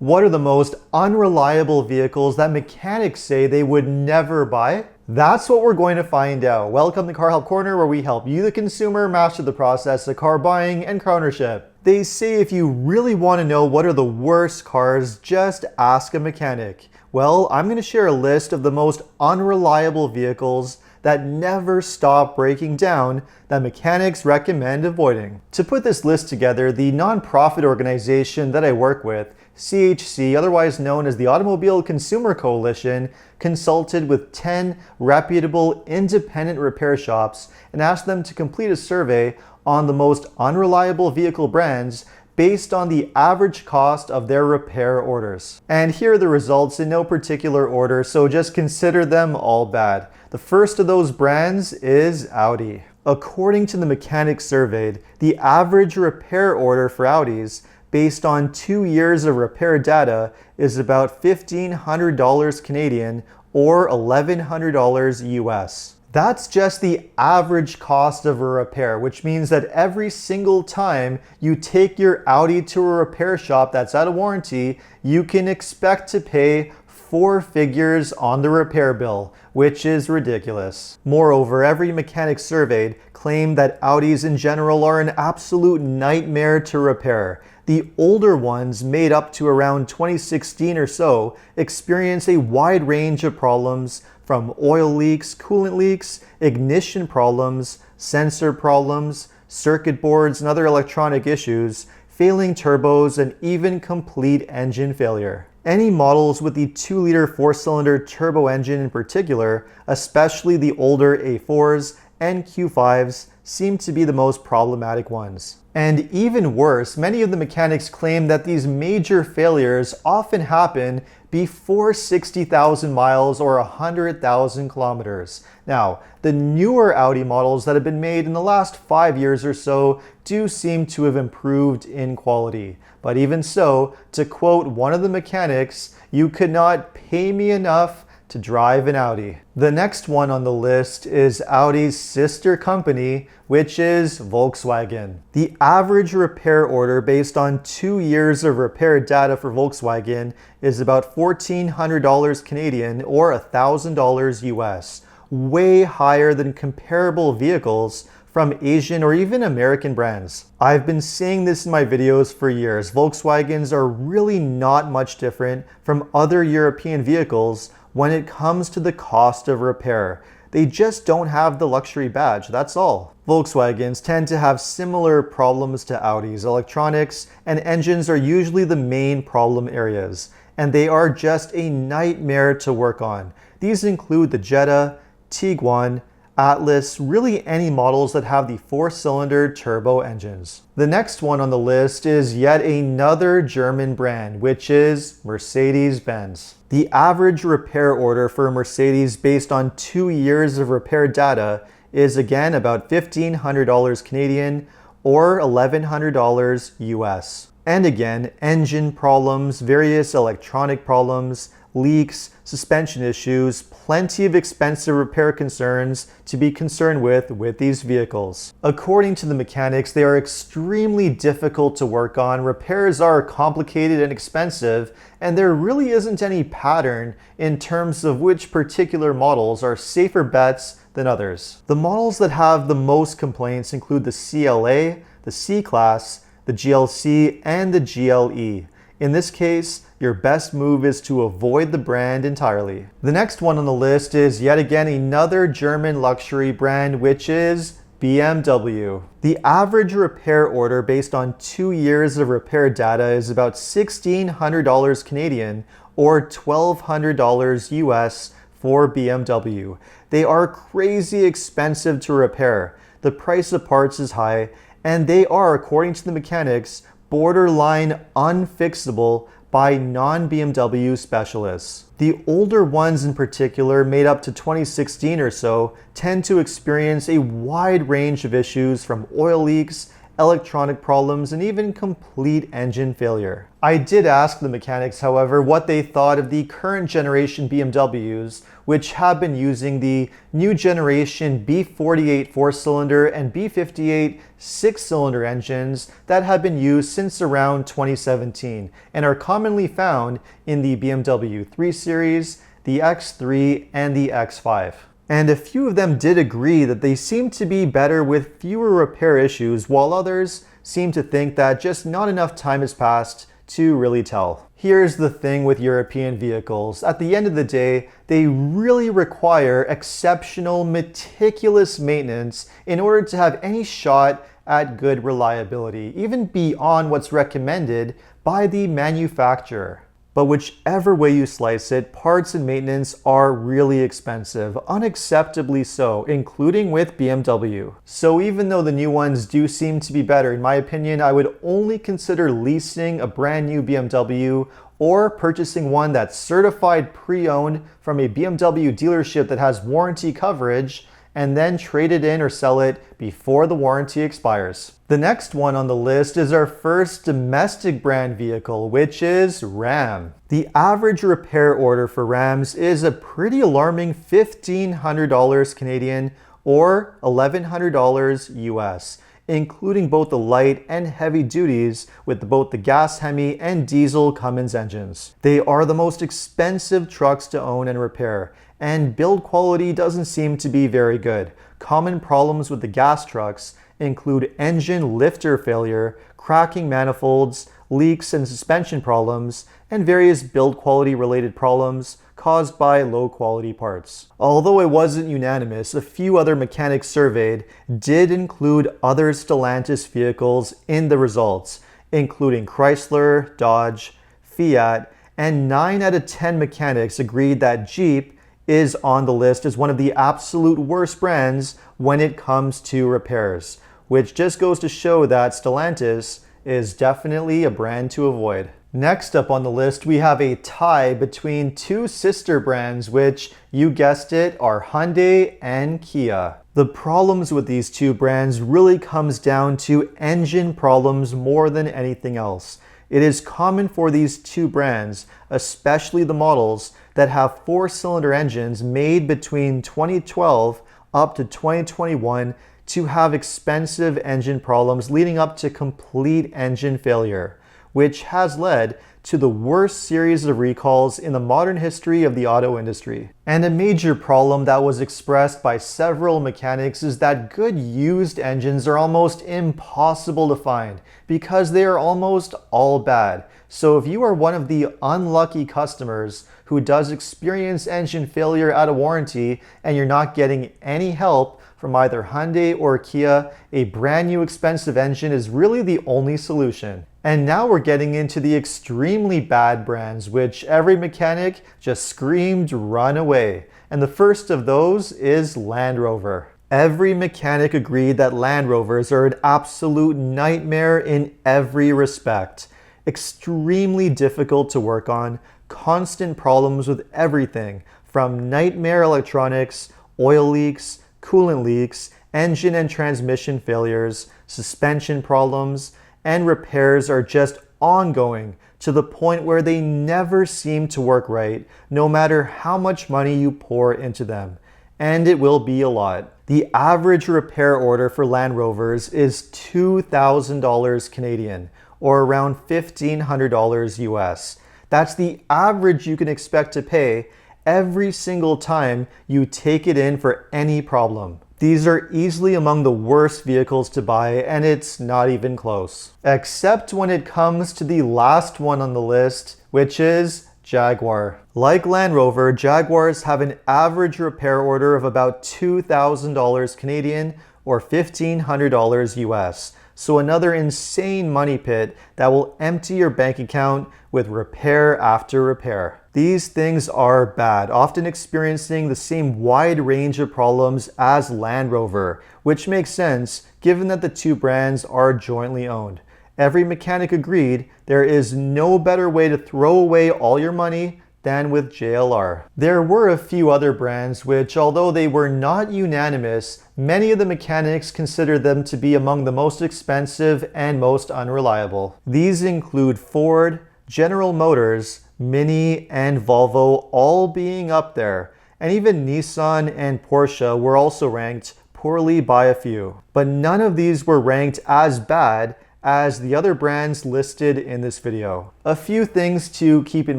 What are the most unreliable vehicles that mechanics say they would never buy? That's what we're going to find out. Welcome to Car Help Corner, where we help you, the consumer, master the process of car buying and car ownership. They say if you really want to know what are the worst cars, just ask a mechanic. Well, I'm going to share a list of the most unreliable vehicles that never stop breaking down that mechanics recommend avoiding. To put this list together, the nonprofit organization that I work with, CHC, otherwise known as the Automobile Consumer Coalition, consulted with 10 reputable independent repair shops and asked them to complete a survey on the most unreliable vehicle brands based on the average cost of their repair orders. And here are the results in no particular order, so just consider them all bad. The first of those brands is Audi. According to the mechanics surveyed, the average repair order for Audis based on 2 years of repair data is about $1,500 Canadian or $1,100 US. That's just the average cost of a repair, which means that every single time you take your Audi to a repair shop that's out of warranty, you can expect to pay 4 figures on the repair bill, which is ridiculous. Moreover, every mechanic surveyed claimed that Audis in general are an absolute nightmare to repair. The older ones, made up to around 2016 or so, experience a wide range of problems from oil leaks, coolant leaks, ignition problems, sensor problems, circuit boards and other electronic issues, failing turbos, and even complete engine failure. Any models with the 2-liter 4-cylinder turbo engine in particular, especially the older A4s and Q5s, seem to be the most problematic ones. And even worse, many of the mechanics claim that these major failures often happen before 60,000 miles or 100,000 kilometers. Now, the newer Audi models that have been made in the last 5 years or so do seem to have improved in quality. But even so, to quote one of the mechanics, "You could not pay me enough to drive an Audi." The next one on the list is Audi's sister company, which is Volkswagen. The average repair order based on 2 years of repair data for Volkswagen is about $1,400 Canadian or $1,000 US, way higher than comparable vehicles from Asian or even American brands. I've been saying this in my videos for years. Volkswagens are really not much different from other European vehicles when it comes to the cost of repair. They just don't have the luxury badge, that's all. Volkswagens tend to have similar problems to Audis. Electronics and engines are usually the main problem areas, and they are just a nightmare to work on. These include the Jetta, Tiguan, Atlas, really any models that have the 4-cylinder turbo engines. The next one on the list is yet another German brand, which is Mercedes-Benz. The average repair order for a Mercedes based on 2 years of repair data is again about $1,500 Canadian or $1,100 US. And again, engine problems, various electronic problems, leaks, suspension issues, plenty of expensive repair concerns to be concerned with these vehicles. According to the mechanics, they are extremely difficult to work on, repairs are complicated and expensive, and there really isn't any pattern in terms of which particular models are safer bets than others. The models that have the most complaints include the CLA, the C-Class, the GLC, and the GLE. In this case, your best move is to avoid the brand entirely. The next one on the list is yet again another German luxury brand, which is BMW. The average repair order based on 2 years of repair data is about $1,600 Canadian or $1,200 US for BMW. They are crazy expensive to repair. The price of parts is high, and they are, according to the mechanics, borderline unfixable by non-BMW specialists. The older ones in particular, made up to 2016 or so, tend to experience a wide range of issues from oil leaks, electronic problems, and even complete engine failure. I did ask the mechanics, however, what they thought of the current generation BMWs, which have been using the new generation B48 4-cylinder and B58 6-cylinder engines that have been used since around 2017 and are commonly found in the BMW 3 Series, the X3, and the X5. And a few of them did agree that they seem to be better with fewer repair issues, while others seem to think that just not enough time has passed to really tell. Here's the thing with European vehicles. At the end of the day, they really require exceptional, meticulous maintenance in order to have any shot at good reliability, even beyond what's recommended by the manufacturer. But whichever way you slice it, parts and maintenance are really expensive, unacceptably so, including with BMW. So even though the new ones do seem to be better, in my opinion, I would only consider leasing a brand new BMW or purchasing one that's certified pre-owned from a BMW dealership that has warranty coverage, and then trade it in or sell it before the warranty expires. The next one on the list is our first domestic brand vehicle, which is Ram. The average repair order for Rams is a pretty alarming $1,500 Canadian or $1,100 US, including both the light and heavy duties with both the gas Hemi and diesel Cummins engines. They are the most expensive trucks to own and repair, and build quality doesn't seem to be very good. Common problems with the gas trucks include engine lifter failure, cracking manifolds, leaks and suspension problems, and various build quality related problems caused by low quality parts. Although it wasn't unanimous, a few other mechanics surveyed did include other Stellantis vehicles in the results, including Chrysler, Dodge, Fiat, and 9 out of 10 mechanics agreed that Jeep is on the list as one of the absolute worst brands when it comes to repairs, which just goes to show that Stellantis is definitely a brand to avoid. Next up on the list, we have a tie between two sister brands, which, you guessed it, are Hyundai and Kia. The problems with these two brands really comes down to engine problems more than anything else. It is common for these two brands, especially the models that have 4-cylinder engines made between 2012 up to 2021, to have expensive engine problems leading up to complete engine failure, which has led to the worst series of recalls in the modern history of the auto industry. And a major problem that was expressed by several mechanics is that good used engines are almost impossible to find because they are almost all bad. So if you are one of the unlucky customers who does experience engine failure out of warranty and you're not getting any help from either Hyundai or Kia, a brand new expensive engine is really the only solution. And now we're getting into the extremely bad brands, which every mechanic just screamed run away. And the first of those is Land Rover. Every mechanic agreed that Land Rovers are an absolute nightmare in every respect. Extremely difficult to work on, constant problems with everything from nightmare electronics, oil leaks, coolant leaks, engine and transmission failures, suspension problems, and repairs are just ongoing to the point where they never seem to work right, no matter how much money you pour into them. And it will be a lot. The average repair order for Land Rovers is $2,000 Canadian, or around $1,500 US. That's the average you can expect to pay every single time you take it in for any problem. These are easily among the worst vehicles to buy, and it's not even close. Except when it comes to the last one on the list, which is Jaguar. Like Land Rover, Jaguars have an average repair order of about $2,000 Canadian or $1,500 US. So another insane money pit that will empty your bank account with repair after repair. These things are bad, often experiencing the same wide range of problems as Land Rover, which makes sense given that the two brands are jointly owned. Every mechanic agreed there is no better way to throw away all your money than with JLR. There were a few other brands which, although they were not unanimous, many of the mechanics considered them to be among the most expensive and most unreliable. These include Ford, General Motors, Mini, and Volvo, all being up there. And even Nissan and Porsche were also ranked poorly by a few. But none of these were ranked as bad as the other brands listed in this video. A few things to keep in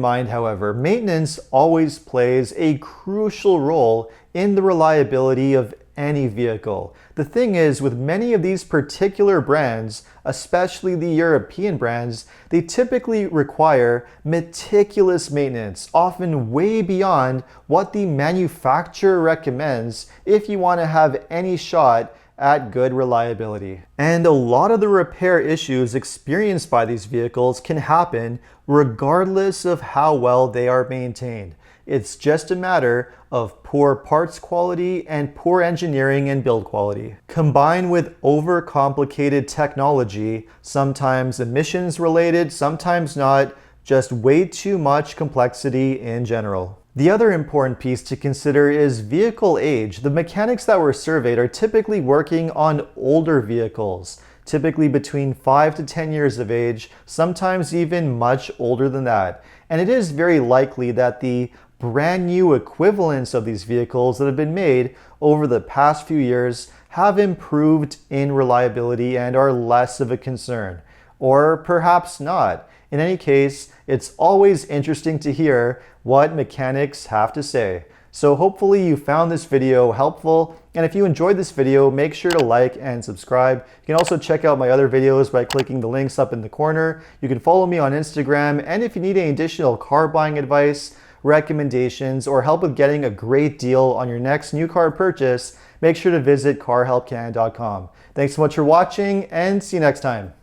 mind, however. Maintenance always plays a crucial role in the reliability of any vehicle. The thing is, with many of these particular brands, especially the European brands, they typically require meticulous maintenance, often way beyond what the manufacturer recommends if you want to have any shot at good reliability. And a lot of the repair issues experienced by these vehicles can happen regardless of how well they are maintained. It's just a matter of poor parts quality and poor engineering and build quality, combined with overcomplicated technology, sometimes emissions related, sometimes not, just way too much complexity in general. The other important piece to consider is vehicle age. The mechanics that were surveyed are typically working on older vehicles, typically between 5 to 10 years of age, sometimes even much older than that. And it is very likely that the brand new equivalents of these vehicles that have been made over the past few years have improved in reliability and are less of a concern. Or perhaps not. In any case, it's always interesting to hear what mechanics have to say. So hopefully you found this video helpful, and if you enjoyed this video, make sure to like and subscribe. You can also check out my other videos by clicking the links up in the corner. You can follow me on Instagram, and if you need any additional car buying advice, recommendations, or help with getting a great deal on your next new car purchase, make sure to visit carhelpcan.com. Thanks so much for watching, and see you next time.